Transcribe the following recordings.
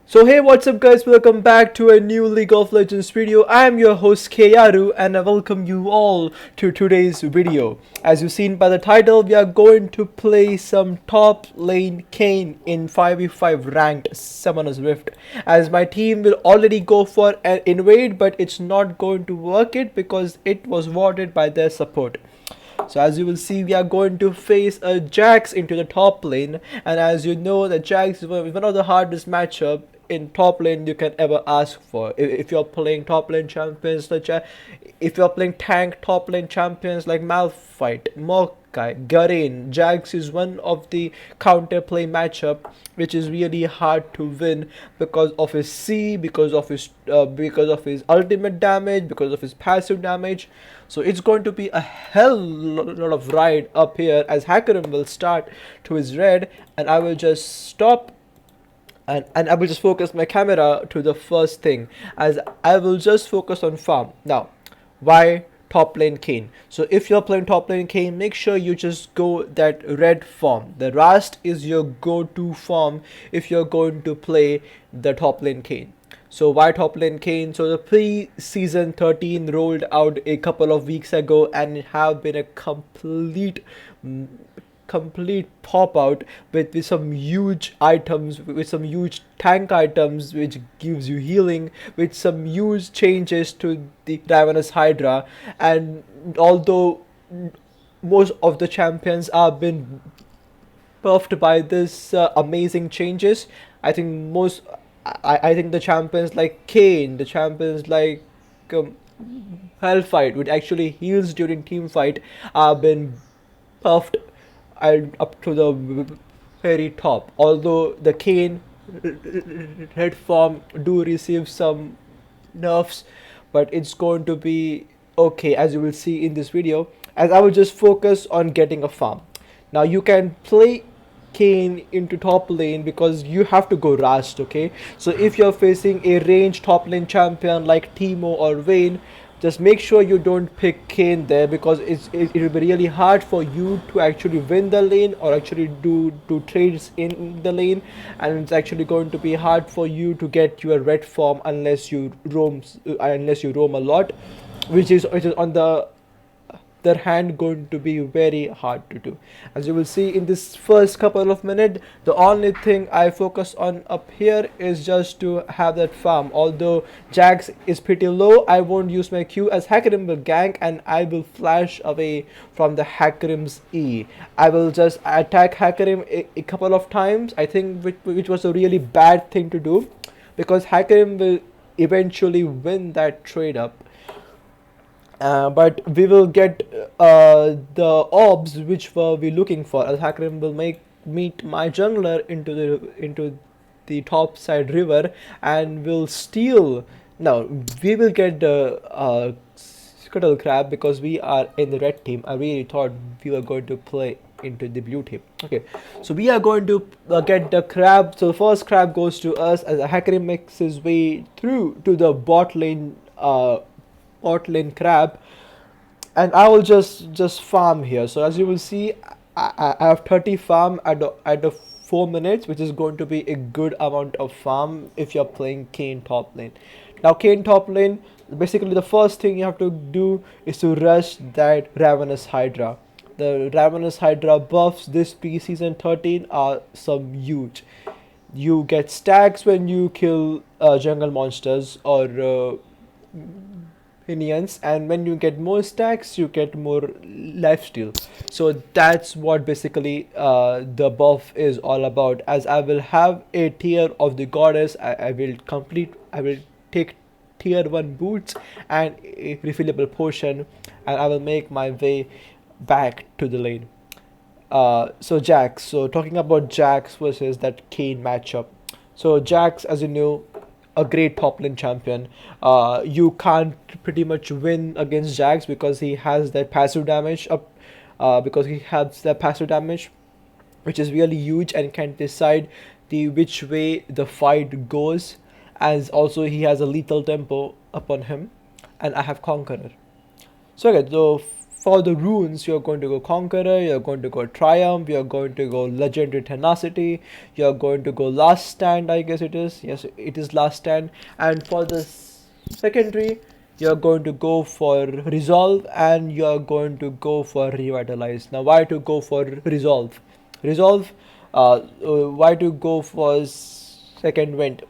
So hey, what's up guys, welcome back to a new League of Legends video. I am your host Kayaru and I welcome you all to today's video. As you've seen by the title, we are going to play some top lane Kayn in 5v5 ranked Summoner's Rift. As my team will already go for an invade, but it's not going to work it because it was warded by their support. So as you will see, we are going to face a Jax into the top lane, and as you know, the Jax is one of the hardest matchup in top lane you can ever ask for. If you're playing top lane champions such as, if you're playing tank top lane champions like Malphite, Maokai, Garen, Jax is one of the counterplay matchup which is really hard to win because of his C, because of his ultimate damage, because of his passive damage. So it's going to be a hell lot of ride up here as Hakarim will start to his red, and I will just stop and I will just focus my camera to the first thing, as I will just focus on farm. Now, why top lane Kayn? So if you're playing top lane Kayn, make sure you just go that red form. The Rast is your go-to form if you're going to play the top lane Kayn. So why top lane Kayn? So the pre-season 13 rolled out a couple of weeks ago and it have been a complete pop out with some huge items, with some huge tank items which gives you healing, with some huge changes to the Ravenous Hydra. And although most of the champions have been buffed by this amazing changes, I think I think the champions like Kayn, the champions like Hellfight, which actually heals during team fight, have been buffed and up to the very top. Although the Kayn red form do receive some nerfs, but it's going to be okay, as you will see in this video, as I will just focus on getting a farm. Now you can play Kayn into top lane because you have to go Rast, okay? So if you're facing a ranged top lane champion like Teemo or Vayne, just make sure you don't pick Kayn there because it will be really hard for you to actually win the lane or actually do trades in the lane, and it's actually going to be hard for you to get your red form unless you roam a lot, which is on the their hand going to be very hard to do. As you will see in this first couple of minutes, the only thing I focus on up here is just to have that farm. Although Jax is pretty low, I won't use my Q as Hakarim will gank and I will flash away from the Hakarim's E. I will just attack Hakarim a couple of times, I think, which was a really bad thing to do because Hakarim will eventually win that trade up. But we will get the orbs which we looking for, as Hakarim will meet my jungler into the top side river and will steal. Now we will get the scuttle crab because we are in the red team. I really thought we were going to play into the blue team. Okay, so we are going to get the crab. So the first crab goes to us as Hakarim makes his way through to the bot lane crab, and I will just farm here. So as you will see, I have 30 farm at the 4 minutes, which is going to be a good amount of farm if you're playing Kayn top lane. Now Kayn top lane, basically the first thing you have to do is to rush that Ravenous Hydra. The Ravenous Hydra buffs this pre-season 13 are some huge. You get stacks when you kill jungle monsters or minions, and when you get more stacks you get more lifesteal. So that's what basically the buff is all about. As I will have a tier of the goddess, I will take tier 1 boots and a refillable potion, and I will make my way back to the lane. So Jax, so talking about Jax versus that Kayn matchup. So Jax, as you know, a great top lane champion. You can't pretty much win against Jax because he has that passive damage up, which is really huge and can decide the which way the fight goes. As also he has a lethal tempo upon him, and I have Conqueror. So okay, so for the runes, you're going to go Conqueror, you're going to go Triumph, you're going to go Legendary Tenacity, you're going to go Last Stand, I guess it is. Yes, it is Last Stand. And for the secondary, you're going to go for Resolve and you're going to go for Revitalize. Now, why to go for Resolve? Resolve, why to go for Second Wind?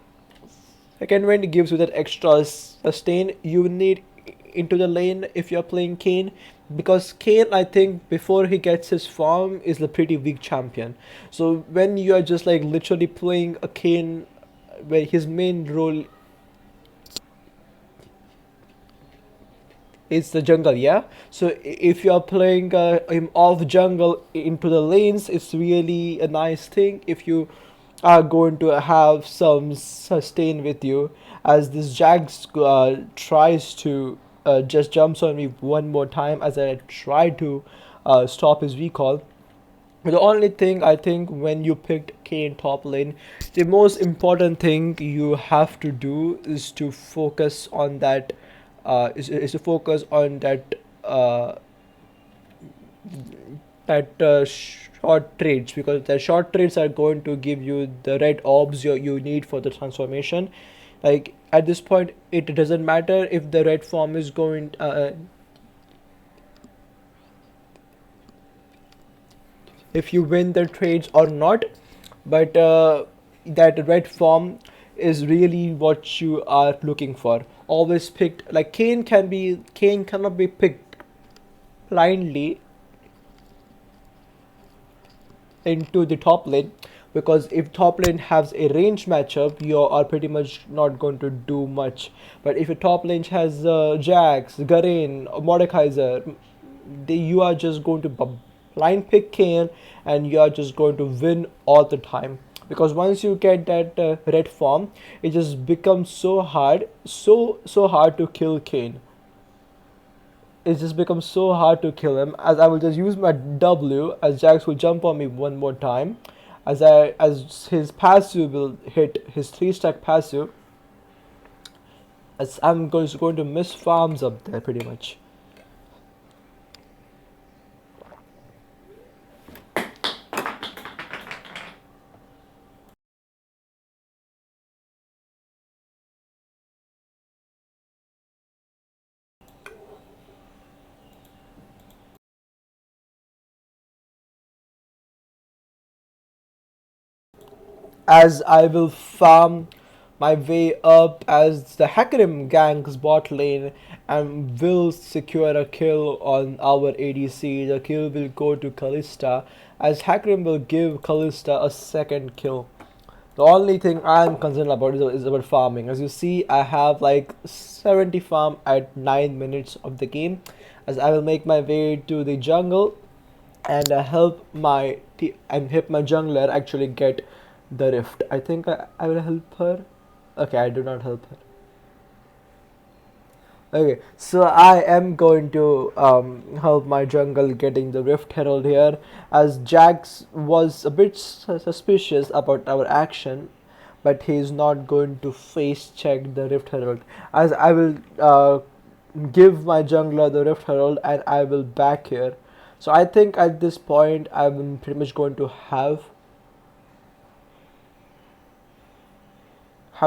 Second wind gives you that extra sustain you need into the lane if you're playing Kayn, because Kayn, I think, before he gets his form, is a pretty weak champion. So when you are just like literally playing a Kayn where his main role is the jungle, yeah. So if you are playing him off jungle into the lanes, it's really a nice thing if you are going to have some sustain with you, as this Jax tries to just jumps on me one more time as I try to stop his recall. The only thing I think when you picked Kayn top lane, the most important thing you have to do is to focus on that. Is to focus on that short trades, because the short trades are going to give you the red orbs you need for the transformation. Like at this point, it doesn't matter if the red form is going. If you win the trades or not, but that red form is really what you are looking for. Always picked, like Kayn cannot be picked blindly into the top lane, because if top lane has a range matchup, you are pretty much not going to do much. But if a top lane has Jax, Garen, Mordekaiser, you are just going to blind pick Kayn and you are just going to win all the time. Because once you get that red form, it just becomes so hard, so hard to kill Kayn. It just becomes so hard to kill him, as I will just use my W as Jax will jump on me one more time, as his passive will hit his 3-stack passive, as I'm going to miss farms up there pretty much. As I will farm my way up as the Hakarim ganks bot lane and will secure a kill on our ADC. The kill will go to Kalista, as Hakarim will give Kalista a second kill. The only thing I'm concerned about is about farming. As you see, I have like 70 farm at 9 minutes of the game, as I will make my way to the jungle and help my jungler actually get the rift. I think I will help her. Okay, I do not help her. Okay, so I am going to help my jungle getting the Rift Herald here, as Jax was a bit suspicious about our action, but he is not going to face check the Rift Herald, as I will give my jungler the Rift Herald and I will back here. So I think at this point I'm pretty much going to have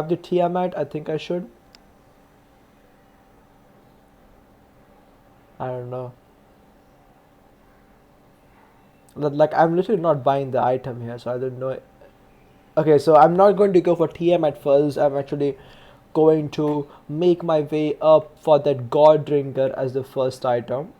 the Tiamat. I think I should. I don't know. Like I'm literally not buying the item here, so I don't know. Okay, so I'm not going to go for TM at first. I'm actually going to make my way up for that God Drinker as the first item.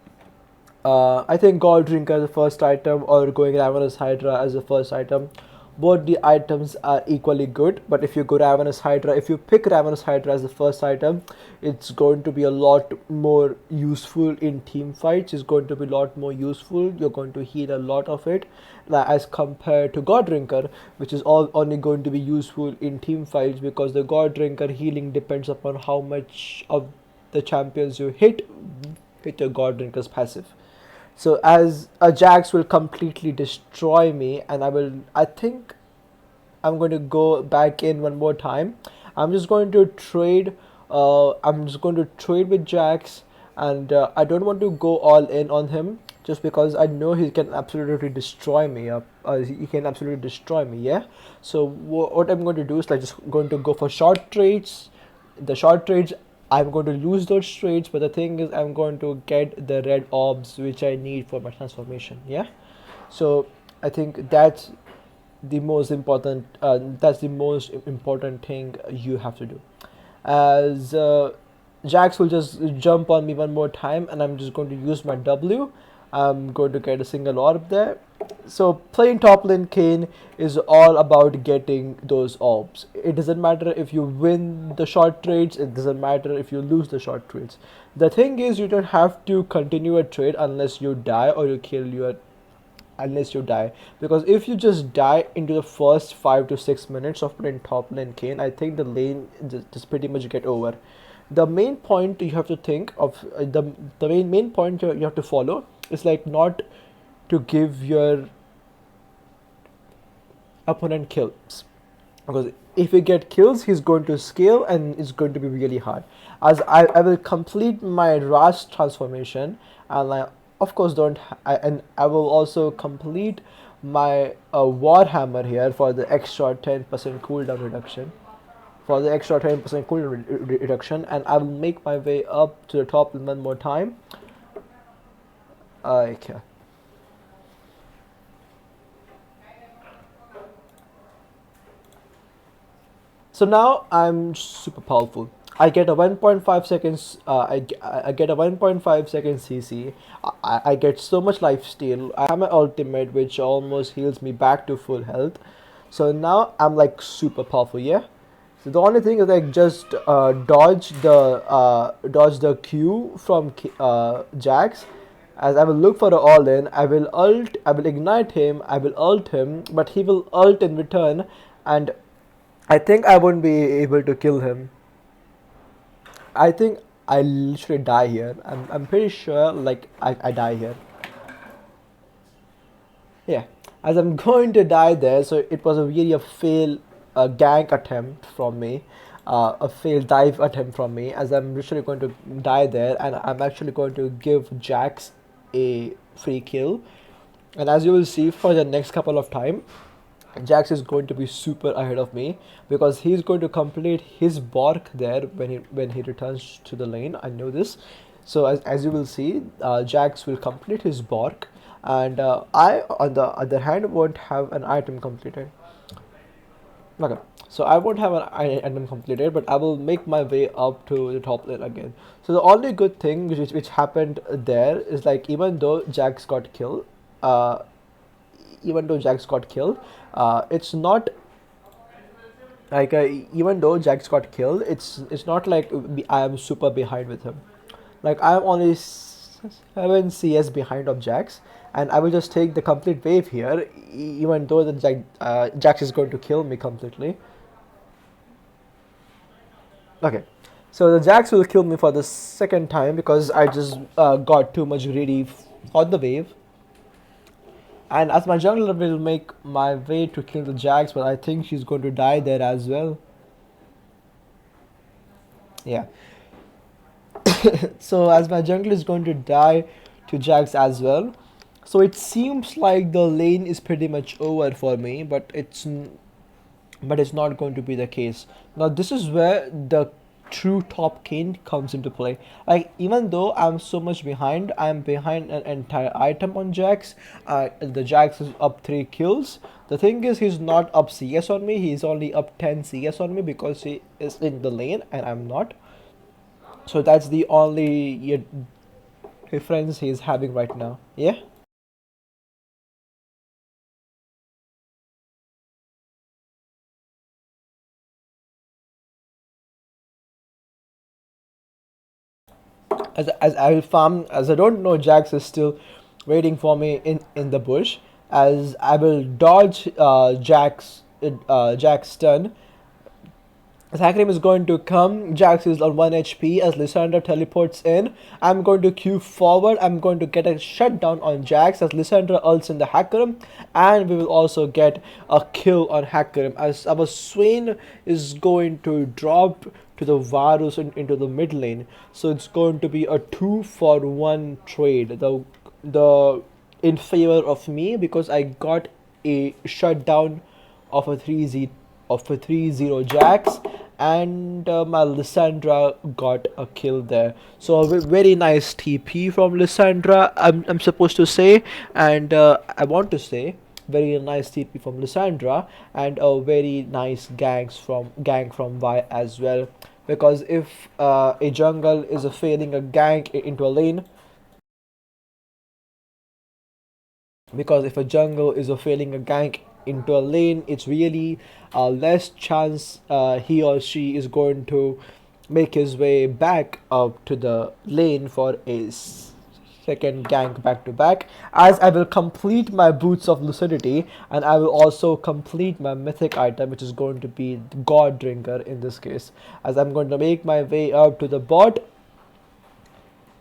I think God Drinker as the first item, or going Ravenous Hydra as the first item. Both the items are equally good, but if you go Ravenous Hydra, if you pick Ravenous Hydra as the first item, it's going to be a lot more useful in team fights. It's going to be a lot more useful. You're going to heal a lot of it, as compared to God Drinker, which is only going to be useful in team fights, because the God Drinker healing depends upon how much of the champions you hit with your God Drinker's passive. So as a Jax will completely destroy me, and I think I'm going to go back in one more time. I'm just going to trade with Jax, and I don't want to go all in on him just because I know he can absolutely destroy me. He can absolutely destroy me. Yeah. So what I'm going to do is like just going to go for short trades. The short trades, I'm going to lose those trades, but the thing is I'm going to get the red orbs which I need for my transformation. Yeah. So I think that's the most important thing you have to do. As Jax will just jump on me one more time, and I'm just going to use my W. I'm going to get a single orb there. So playing top lane Kayn is all about getting those orbs. It doesn't matter if you win the short trades, it doesn't matter if you lose the short trades. The thing is, you don't have to continue a trade unless you die or you kill your unless you die, because if you just die into the first 5 to 6 minutes of playing top lane Kayn, I think the lane just pretty much get over. The main point you have to think of, main point you have to follow is like not to give your opponent kills, because if he get kills he's going to scale and it's going to be really hard. As I will complete my Rast transformation, and I of course and I will also complete my Warhammer here for the extra 10% cooldown reduction, and I will make my way up to the top one more time. Okay. So now I'm super powerful. I get a 1.5 seconds. I get a 1.5 second CC. I get so much life steal. I have my ultimate, which almost heals me back to full health. So now I'm like super powerful. Yeah. So the only thing is like just dodge the Q from Jax. As I will look for the all in, I will ignite him, I will ult him, but he will ult in return, and I think I won't be able to kill him. I think I literally die here. I'm pretty sure like I die here. Yeah. As I'm going to die there, so it was a really a fail gank attempt from me. A failed dive attempt from me, as I'm literally going to die there, and I'm actually going to give Jax a free kill. And as you will see for the next couple of time, Jax is going to be super ahead of me, because he's going to complete his bark there when he returns to the lane. I know this. So as you will see, Jax will complete his bark, and I on the other hand won't have an item completed. Okay, so I won't have an item completed, but I will make my way up to the top lane again. So the only good thing which happened there is like even though Jax got killed, uh, it's not like even though Jax got killed, it's not like I am super behind with him. Like I am only 7 CS behind of Jax, and I will just take the complete wave here, even though the Jax is going to kill me completely. Okay, so the Jax will kill me for the second time because I just got too much greedy on the wave. And as my jungler will make my way to kill the Jax, but I think she's going to die there as well. Yeah. So as my jungler is going to die to Jax as well. So it seems like the lane is pretty much over for me, but it's not going to be the case. Now this is where the true top Kayn comes into play. Like even though I'm so much behind, I'm behind an entire item on Jax. The Jax is up 3 kills. The thing is, he's not up CS on me. He's only up 10 CS on me because he is in the lane and I'm not. So that's the only difference he's having right now. Yeah. As I farm, as I don't know, Jax is still waiting for me in the bush. As I will dodge Jax stun, As Hakrim is going to come, Jax is on 1 HP as Lysandra teleports in. I'm going to queue forward. I'm going to get a shutdown on Jax as Lysandra ults in the Hakrim. And we will also get a kill on Hakrim as our Swain is going to drop to the Varus into the mid lane. So it's going to be a 2-for-1 trade. The in favor of me because I got a shutdown of a 3-0 Jax, and my Lysandra got a kill there. So a very nice TP from Lysandra, I'm supposed to say, and I want to say very nice TP from Lysandra and a very nice gang from Vi as well. Because if a jungle is failing a gank into a lane, because if a jungle is failing a gank into a lane, it's really less chance he or she is going to make his way back up to the lane for a second gank back to back, as I will complete my boots of lucidity and I will also complete my mythic item, which is going to be god drinker in this case, as I'm going to make my way up to the bot,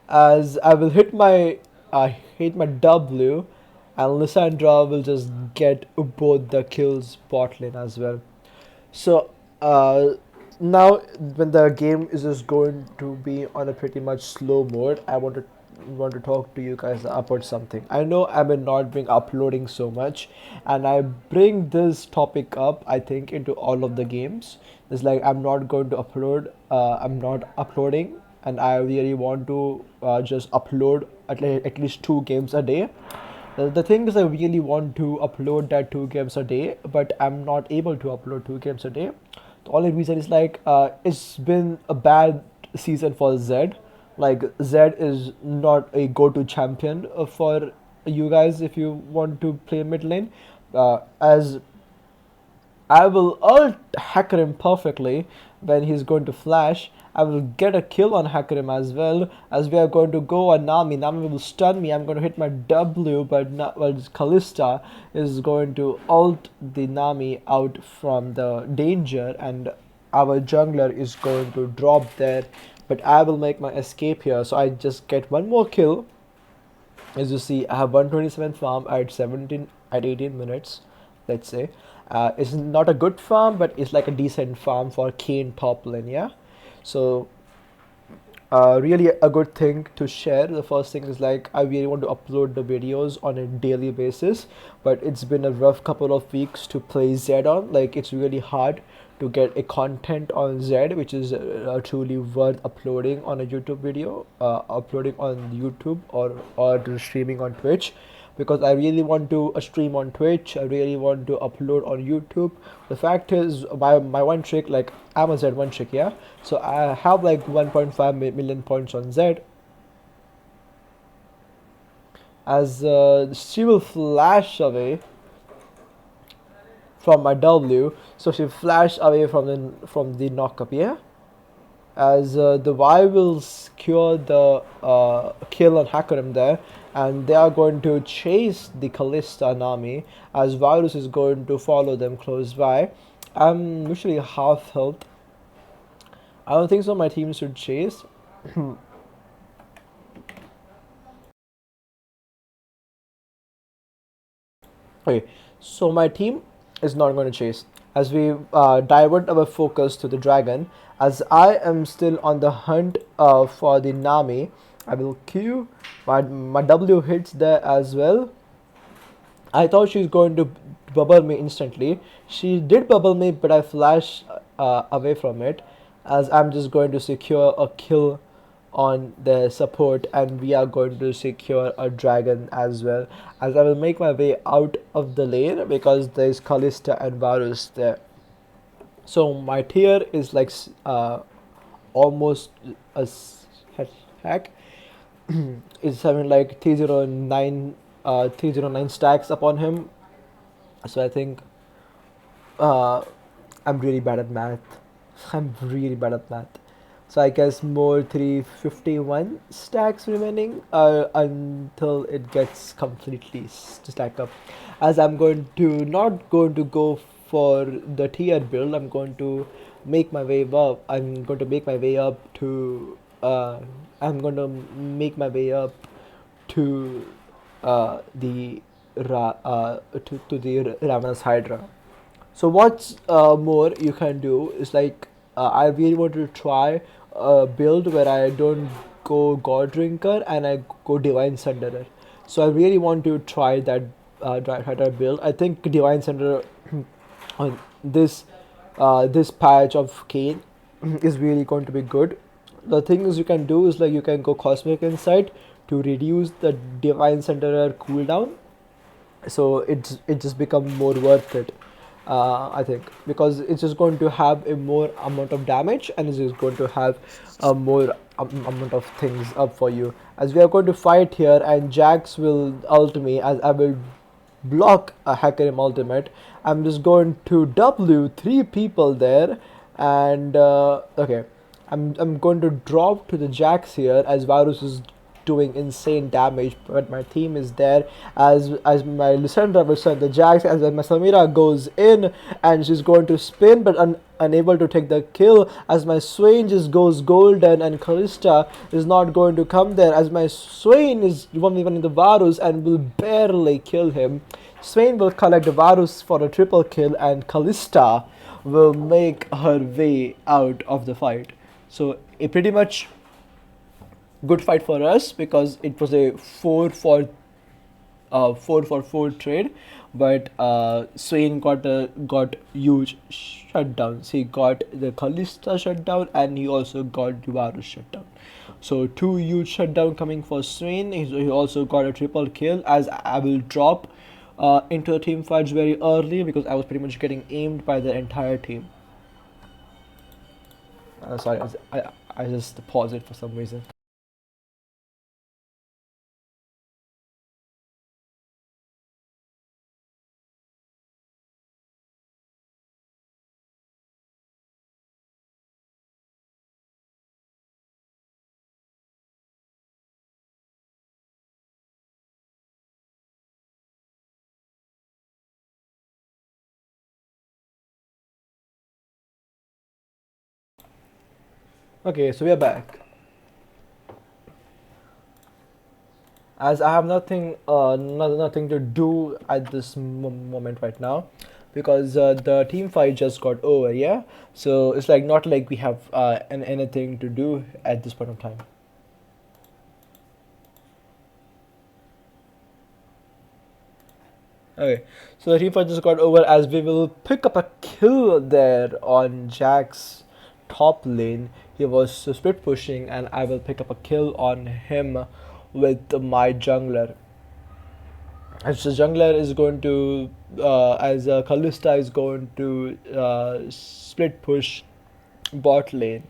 as I will hit my W, and Lysandra will just get both the kills bot lane as well. So now when the game is just going to be on a pretty much slow mode, I want to talk to you guys about something. I know I've been not been uploading so much, and I bring this topic up I think into all of the games. It's like I'm not going to upload. I'm not uploading, and I really want to just upload at least 2 games a day. The thing is, I really want to upload that 2 games a day, but I'm not able to upload 2 games a day. The only reason is like it's been a bad season for Zed. Like Zed is not a go-to champion for you guys if you want to play mid lane. As I will ult Hakarim perfectly when he's going to flash. I will get a kill on Hakarim as well, as we are going to go on Nami. Nami will stun me. I'm going to hit my W, but not, well, Kalista is going to ult the Nami out from the danger, and our jungler is going to drop there. But I will make my escape here, so I just get one more kill. As you see, I have 127 farm at 18 minutes, let's say. It's not a good farm, but it's like a decent farm for Kayn top lane, yeah. So really a good thing to share. The first thing is like I really want to upload the videos on a daily basis, but it's been a rough couple of weeks to play Zed on. Like it's really hard to get a content on Zed which is truly worth uploading on a YouTube video, uploading on YouTube or streaming on Twitch, because I really want to stream on Twitch. I really want to upload on YouTube. The fact is, my one trick, like I'm a Z one trick, yeah. So I have like 1.5 million points on Z. As she will flash away from my W, so she flash away from the knock up, yeah. As the Y will secure the kill on Hakarim there, and they are going to chase the Kalista Nami, as Virus is going to follow them close by. I'm usually half health. I don't think so my team should chase. Okay, so my team is not going to chase, as we divert our focus to the dragon, as I am still on the hunt for the Nami. I will Q, my W hits there as well. I thought she's going to bubble me instantly. She did bubble me, but I flashed away from it, as I'm just going to secure a kill on the support, and we are going to secure a dragon as well, as I will make my way out of the lane because there's Kalista and Varus there. So my tier is like almost a hack. It's having like 309 stacks upon him. So I think I'm really bad at math. I'm really bad at math. So I guess more 351 stacks remaining until it gets completely stacked up. As I'm going to not going to go for the tier build, I'm going to make my way up. I'm going to make my way up to. I'm going to make my way up to the to the Ravenous Hydra. So what's more you can do is like I really want to try a build where I don't go God Drinker and I go Divine Sunderer. So I really want to try that try that build. I think Divine Sunderer on this patch of Kayn is really going to be good. The things you can do is like you can go Cosmic Insight to reduce the Divine Sunderer cooldown, so it just become more worth it, I think, because it's just going to have a more amount of damage and it's just going to have a more amount of things up for you, as we are going to fight here and Jax will ult me as I will block a Hakarim ultimate. I'm just going to W three people there, and okay, I'm going to drop to the Jax here as Varus is doing insane damage, but my team is there as my Lysandra will send the Jax, as my Samira goes in and she's going to spin but unable to take the kill, as my Swain just goes golden and Callista is not going to come there, as my Swain is one even in the Varus and will barely kill him. Swain will collect the Varus for a triple kill and Callista will make her way out of the fight. So it pretty much good fight for us because it was a 4 for 4 trade, but Swain got huge shutdowns. He got the Kalista shutdown and he also got Duvaru shutdown. So 2 huge shutdown coming for Swain. He also got a triple kill, as I will drop into the team fights very early because I was pretty much getting aimed by the entire team. Sorry, I just paused it for some reason. Okay, so we are back. As I have nothing to do at this moment right now, because the team fight just got over. Yeah, so it's like not like we have anything to do at this point of time. Okay, so the team fight just got over as we will pick up a kill there on Jack's top lane. He was split pushing, and I will pick up a kill on him with my jungler. As the jungler is going to, as Kalista is going to split push bot lane.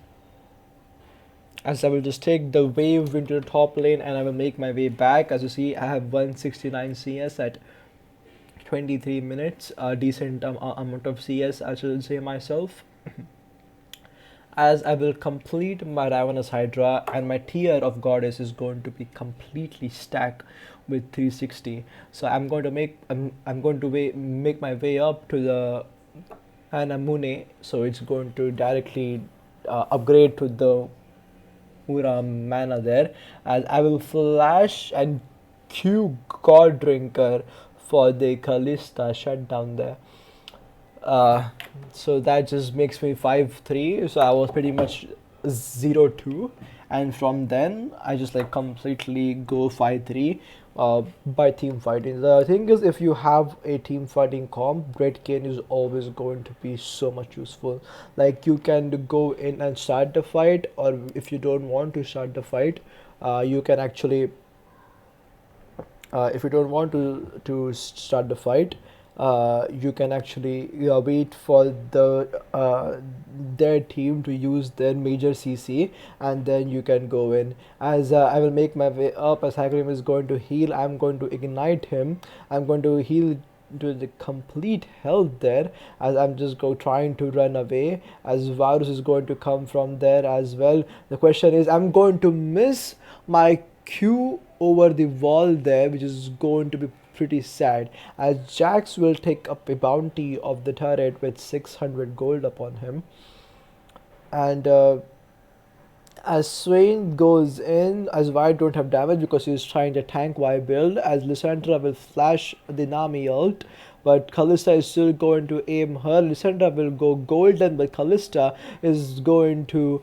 As I will just take the wave into the top lane and I will make my way back. As you see, I have 169 CS at 23 minutes, a decent amount of CS, I should say myself. As I will complete my Ravenous Hydra and my tier of Goddess is going to be completely stacked with 360. So I'm going to make my way up to the Anamune, so it's going to directly upgrade to the Ura mana there, as I will flash and Q God Drinker for the Kalista shutdown there. So that just makes me 5-3. So I was pretty much 0-2, and from then I just like completely go 5-3 by team fighting. The thing is, if you have a team fighting comp, Red Kayn is always going to be so much useful. Like you can go in and start the fight, or if you don't want to start the fight, you can actually if you don't want to start the fight, you can actually wait for their team to use their major CC, and then you can go in. As I will make my way up, as Hagrim is going to heal, I'm going to ignite him. I'm going to heal to the complete health there, as I'm just trying to run away, as Varus is going to come from there as well. The question is, I'm going to miss my Q over the wall there, which is going to be pretty sad, as Jax will take up a bounty of the turret with 600 gold upon him. And as Swain goes in, as Vi don't have damage because he's trying to tank Y build, as Lysandra will flash the Nami ult, but Kalista is still going to aim her. Lysandra will go golden, but Kalista is going to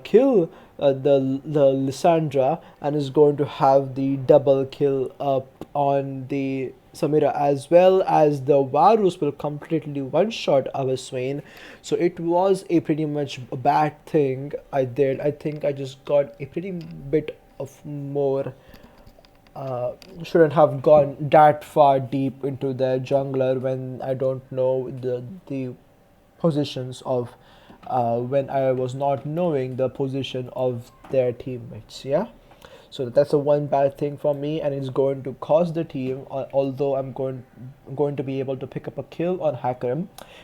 kill the Lysandra and is going to have the double kill up on the Samira, as well as the Varus will completely one shot our Swain. So it was a pretty much a bad thing I did. I think I just got a pretty bit of more. Shouldn't have gone that far deep into the jungler when I don't know the positions of when I was not knowing the position of their teammates. Yeah. So that's a one bad thing for me, and it's going to cost the team. Although I'm going to be able to pick up a kill on Hacker,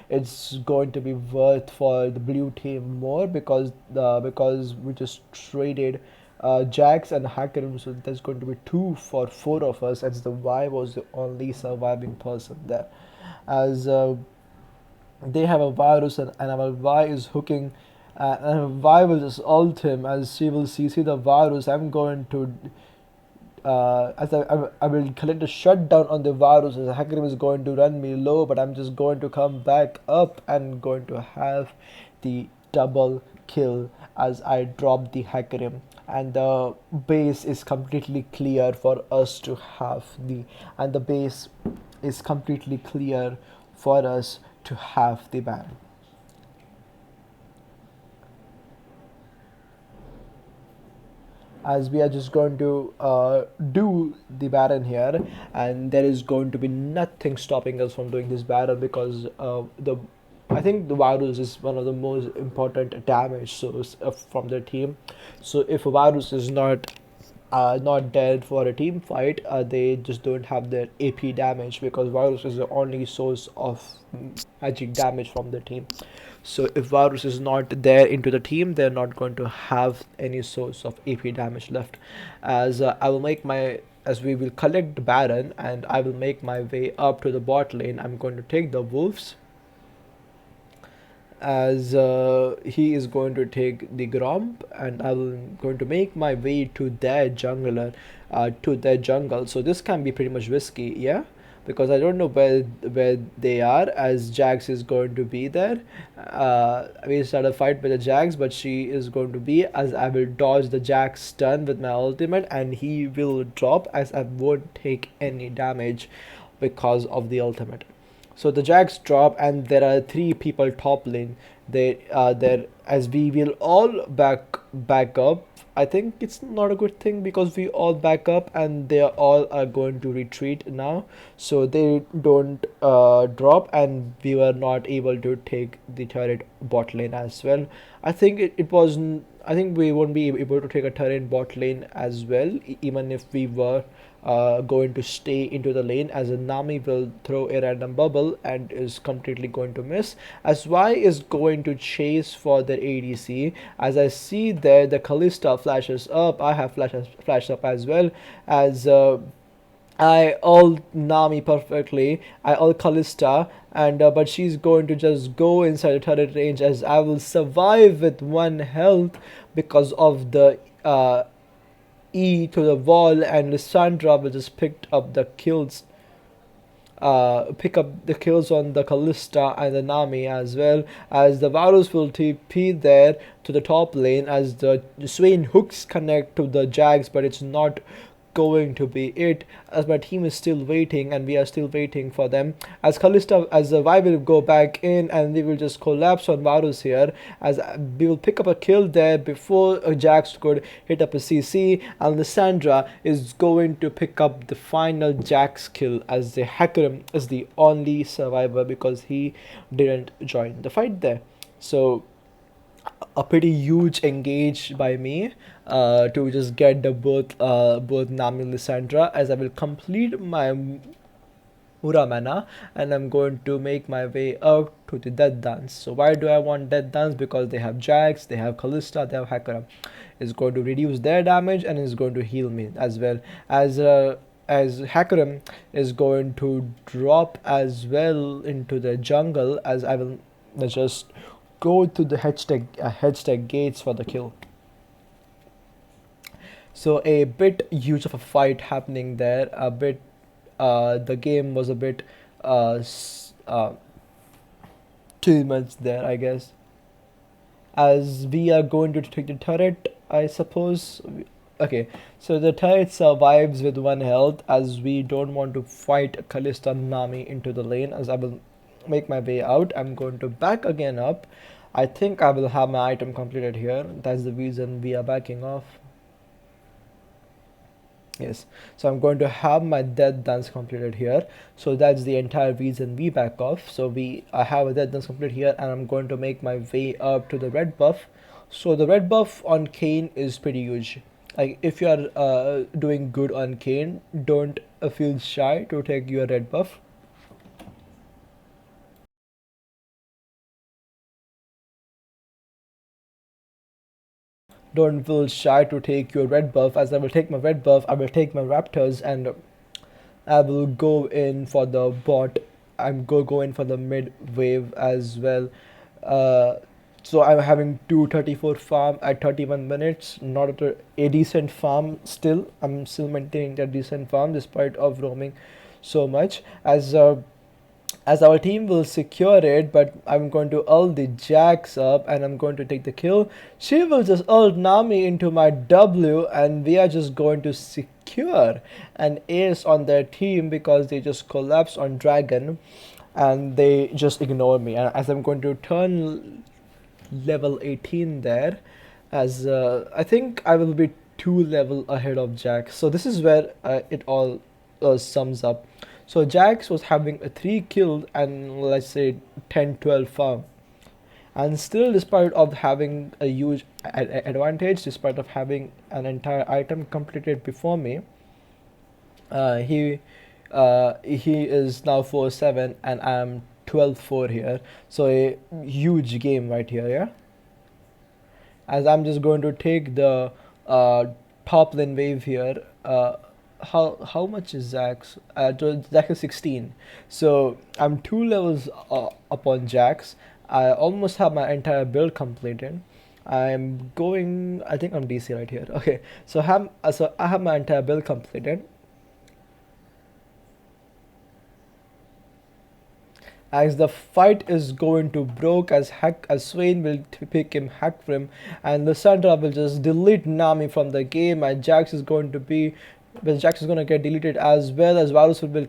it's going to be worth for the blue team more because we just traded Jax and Hacker, so there's going to be 2 for 4 of us, as the Y was the only surviving person there, as they have a virus and our Y is hooking and Y will just ult him as she will see the virus. I'm going to as I will collect a shutdown on the virus as Hakim is going to run me low, but I'm just going to come back up and going to have the double kill as I drop the Hakim, and the base is completely clear for us to have the and the base is completely clear for us to have the ban. As we are just going to do the Baron here, and there is going to be nothing stopping us from doing this Baron because the I think the virus is one of the most important damage source from the team. So if a virus is not dead for a team fight, they just don't have their AP damage because virus is the only source of magic damage from the team. So if virus is not there into the team, they're not going to have any source of AP damage left. As I will make my as we will collect Baron and I will make my way up to the bot lane. I'm going to take the wolves as he is going to take the Gromp, and I will going to make my way to their jungler, to their jungle. So this can be pretty much risky, yeah, because I don't know where they are. As Jax is going to be there, we start a fight with the Jax, but she is going to be as I will dodge the Jax stun with my ultimate, and he will drop as I won't take any damage because of the ultimate. So the Jags drop, and there are 3 people top lane. They there as we will all back up. I think it's not a good thing because we all back up and they all are going to retreat now. So they don't drop, and we were not able to take the turret bot lane as well. I think it was. I think we won't be able to take a turret bot lane as well, even if we were going to stay into the lane, as a Nami will throw a random bubble and is completely going to miss, as Y is going to chase for their ADC. As I see there, the Kalista flashes up. I have flashed up as well, as I all Nami perfectly. I all Kalista, and but she's going to just go inside the turret range as I will survive with 1 health because of the E to the wall, and Lissandra will just pick up the kills on the Kalista and the Nami, as well as the Varus will TP there to the top lane as the Swain hooks connect to the Jags, but it's not going to be it, as my team is still waiting and we are still waiting for them, as Kalista as the Vi will go back in and we will just collapse on Varus here, as we will pick up a kill there before Jax could hit up a CC, and Lissandra is going to pick up the final Jax kill as the Hacker is the only survivor because he didn't join the fight there. So a pretty huge engage by me to just get the both Nami and Lissandra, as I will complete my Muramana and I'm going to make my way out to the Death Dance. So why do I want Death Dance? Because they have Jax, they have Kalista, they have Hakura. It's going to reduce their damage and is going to heal me as well, as Hakuram is going to drop as well into the jungle, as I will just go to the hedge gates for the kill. So a bit huge of a fight happening there. A bit, the game was a bit too much there, I guess. As we are going to take the turret, I suppose. Okay, so the turret survives with 1 health, as we don't want to fight Kalista Nami into the lane. As I will make my way out, I'm going to back again up. I think I will have my item completed here. That's the reason we are backing off. Yes, so I'm going to have my death dance completed here. So that's the entire reason we back off. So I have a death dance complete here, and I'm going to make my way up to the red buff. So the red buff on Kayn is pretty huge. Like, if you are doing good on Kayn, don't feel shy to take your red buff. Don't feel shy to take your red buff. As I will take my red buff, I will take my raptors, and I will go in for the bot. I'm go in for the mid wave as well. Uh, so I'm having 234 farm at 31 minutes. Not a decent farm still. I'm still maintaining that decent farm despite of roaming so much. As our team will secure it, but I'm going to ult the Jax up, and I'm going to take the kill. She will just ult Nami into my W, and we are just going to secure an ace on their team because they just collapse on Dragon and they just ignore me. And as I'm going to turn level 18 there, as I think I will be 2 level ahead of Jax. So this is where it all sums up. So Jax was having a 3 kills and, let's say, 10-12 farm, and still, despite of having a huge advantage, despite of having an entire item completed before me, he is now 4-7 and I'm 12-4 here. So a huge game right here, yeah. As I'm just going to take the top lane wave here. How much is Jax? Jax is 16, so I'm 2 levels up on Jax. I almost have my entire build completed. I'm going. I think I'm DC right here. Okay, so I have my entire build completed. As the fight is going to broke, as Swain will pick him hack for him, and Lissandra will just delete Nami from the game, and Jax is going to be, well, Jax is going to get deleted as well, as Varus will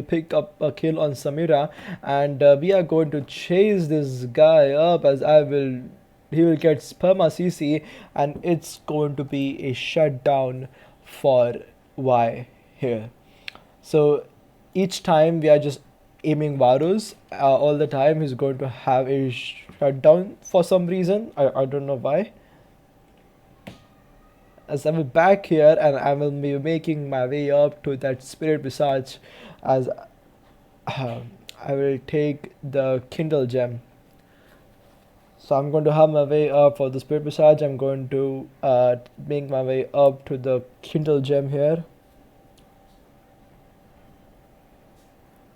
pick up a kill on Samira, and we are going to chase this guy up, as he will get Sperma CC, and it's going to be a shutdown for Y here. So each time we are just aiming Varus, all the time he's going to have a shutdown for some reason. I don't know why. As I will back here, and I will be making my way up to that Spirit Visage, as I will take the Kindle Gem. So I'm going to have my way up for the Spirit Visage. I'm going to make my way up to the Kindle Gem here.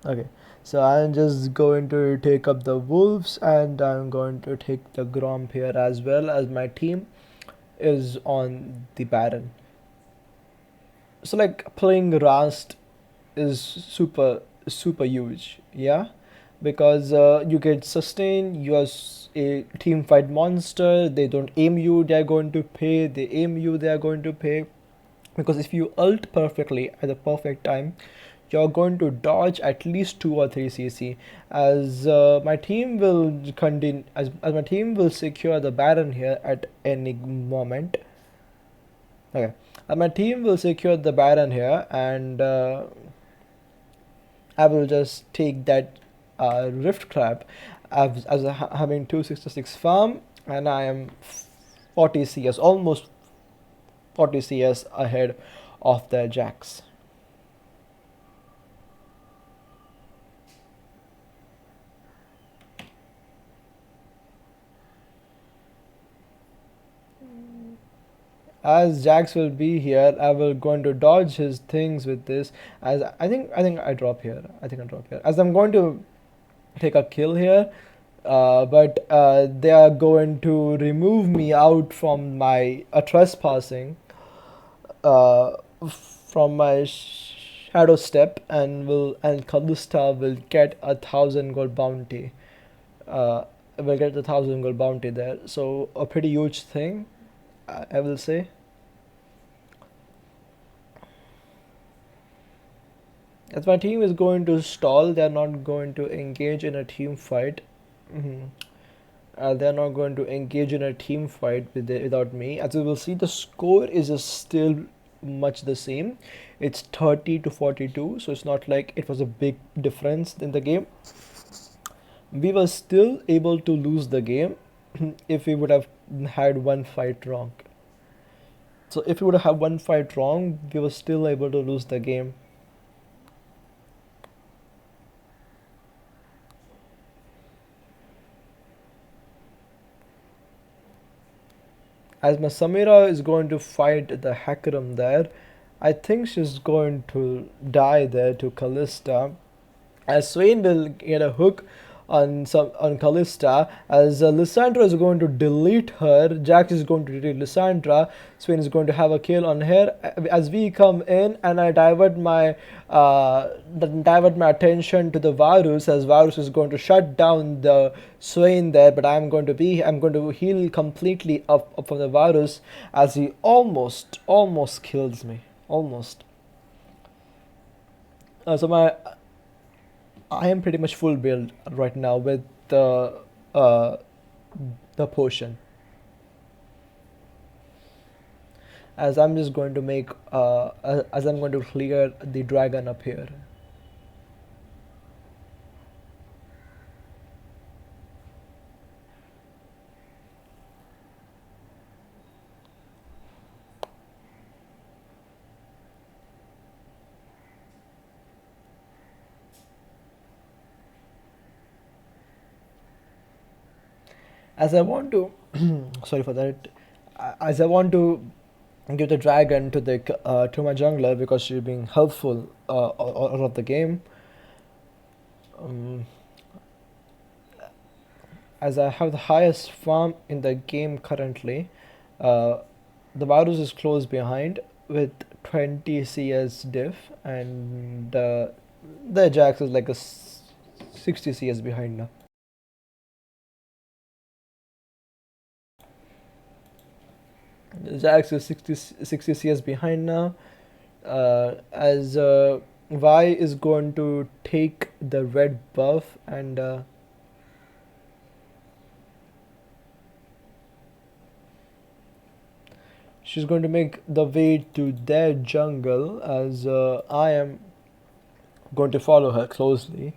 Okay, so I'm just going to take up the Wolves, and I'm going to take the Gromp here as well, as my team is on the Baron. So like, playing Rast is super huge, yeah, because you get sustain, you are a team fight monster. They don't aim you, they are going to pay. They aim you, they are going to pay. Because if you ult perfectly at the perfect time, you're going to dodge at least 2 or 3 CC. As my team will continue, as my team will secure the Baron here at any moment. Okay, and my team will secure the Baron here, and I will just take that Rift Trap as having 266 farm, and I am 40 CS, almost 40 CS ahead of the Jax. As Jax will be here, I will going to dodge his things with this. As I think I drop here. As I'm going to take a kill here, but they are going to remove me out from my trespassing, uh, from my shadow step, and Kalista will get 1,000 gold bounty. Uh, will get the 1,000 gold bounty there. So a pretty huge thing, I will say. As my team is going to stall, they're not going to engage in a team fight. hmm they're not going to engage in a team fight without me. As you will see, the score is just still much the same. It's 30 to 42, so it's not like it was a big difference in the game. We were still able to lose the game if we would have had one fight wrong. So if we would have had one fight wrong, we were still able to lose the game. As my Samira is going to fight the Hakaram there, I think she's going to die there to Callista. As Swain will get a hook on Callista, as Lysandra is going to delete her, Jax is going to delete Lysandra, Swain is going to have a kill on her. As we come in and I divert my attention to the Varus, as Varus is going to shut down the Swain there, but I'm going to heal completely up from the Varus, as he almost kills me. Almost. So I am pretty much full build right now with uh, the potion. As I'm just going to make as I'm going to clear the dragon up here. As I want to, sorry for that. As I want to give the dragon to my jungler because she's being helpful out of the game. Um, as I have the highest farm in the game currently, uh, the Varus is close behind with 20 CS diff, and the Jax is like 60 CS behind now. Jax is 60 CS behind now. As Vi is going to take the red buff, and she's going to make the way to their jungle, as I am going to follow her closely.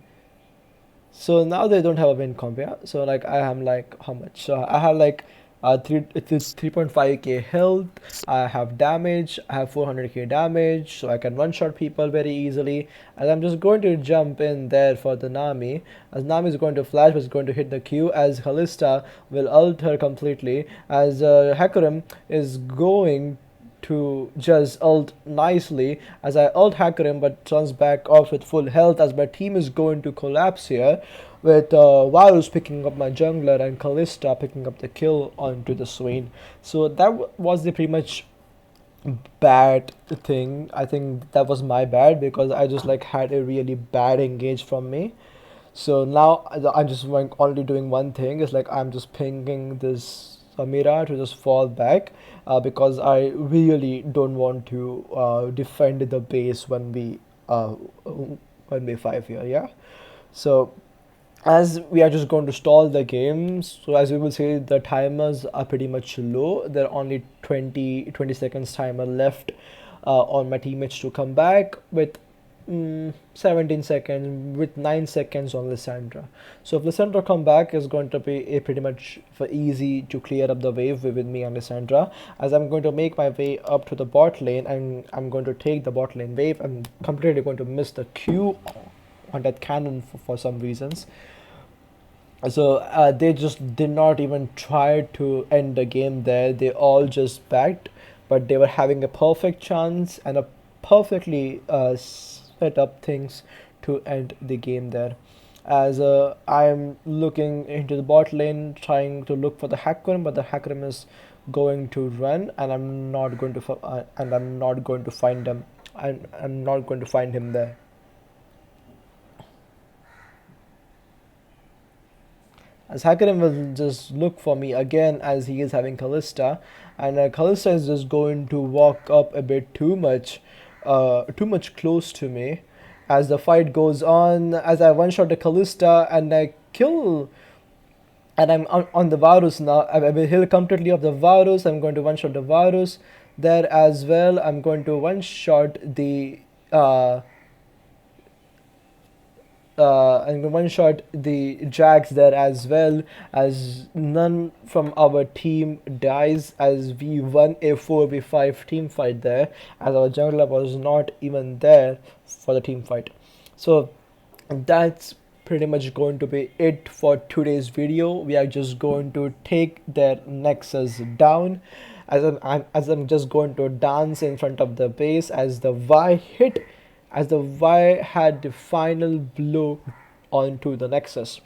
So now they don't have a win comp, yeah. So like I am like how much? So I have like it is 3.5k health. I have damage. I have 400k damage, so I can one shot people very easily. And I'm just going to jump in there for the Nami. As Nami is going to flash, but is going to hit the Q. As Kalista will ult her completely. As Hecarim is going to just ult nicely, as I ult Hakarim but turns back off with full health, as my team is going to collapse here with Varus picking up my jungler and Kalista picking up the kill onto the Swain. So that was the pretty much bad thing. I think that was my bad because I just like had a really bad engage from me. So now I'm just like only doing one thing. It's like I'm just pinging this Amira to just fall back because I really don't want to defend the base when we five here. Yeah. So as we are just going to stall the game, so as we will say, the timers are pretty much low. There are only 20 seconds timer left on my teammates to come back with 17 seconds, with 9 seconds on Lysandra. So if Lysandra come back, is going to be a pretty much for easy to clear up the wave with me and Lysandra, as I'm going to make my way up to the bot lane and I'm going to take the bot lane wave. I'm completely going to miss the Q on that cannon for some reasons. So they just did not even try to end the game there. They all just backed, but they were having a perfect chance and a perfectly set up things to end the game there. as I am looking into the bot lane trying to look for the Hakurim, but the Hakurim is going to run, and I'm not going to and I'm not going to find him. I'm not going to find him there. As Hakurim will just look for me again as he is having Kalista, and Kalista is just going to walk up a bit too much close to me. As the fight goes on, as I one shot the Kalista and I kill, and I'm on the Varus now. I will heal completely of the Varus. I'm going to one shot the Varus there as well. I'm going to one shot the and one shot the Jax there as well, as none from our team dies, as we won a 4v5 team fight there, as our jungler was not even there for the team fight. So that's pretty much going to be it for today's video. We are just going to take their Nexus down, as I'm just going to dance in front of the base as the Y hit, as the Y had the final blow onto the Nexus.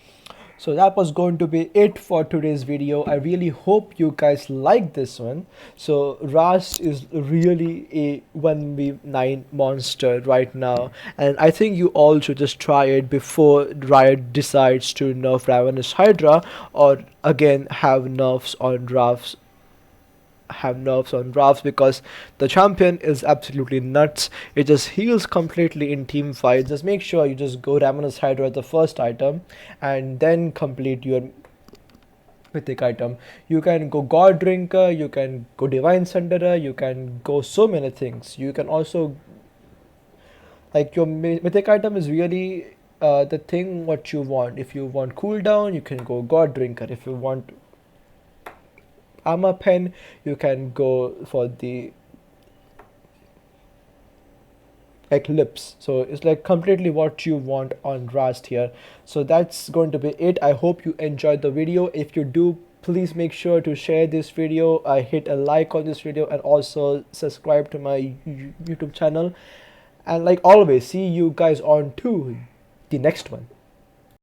So that was going to be it for today's video. I really hope you guys like this one. So Rast is really a 1v9 monster right now, and I think you all should just try it before Riot decides to nerf Ravenous Hydra, or again have nerfs on drafts, because the champion is absolutely nuts. It just heals completely in team fights. Just make sure you just go Ravenous Hydra as the first item and then complete your mythic item. You can go God Drinker, you can go Divine Sunderer, you can go so many things. You can also, like, your mythic item is really the thing what you want. If you want cooldown, you can go God Drinker. If you want armor pen, you can go for the Eclipse. So it's like completely what you want on Rast here. So that's going to be it. I hope you enjoyed the video. If you do, please make sure to share this video, hit a like on this video, and also subscribe to my YouTube channel. And like always, see you guys on to the next one.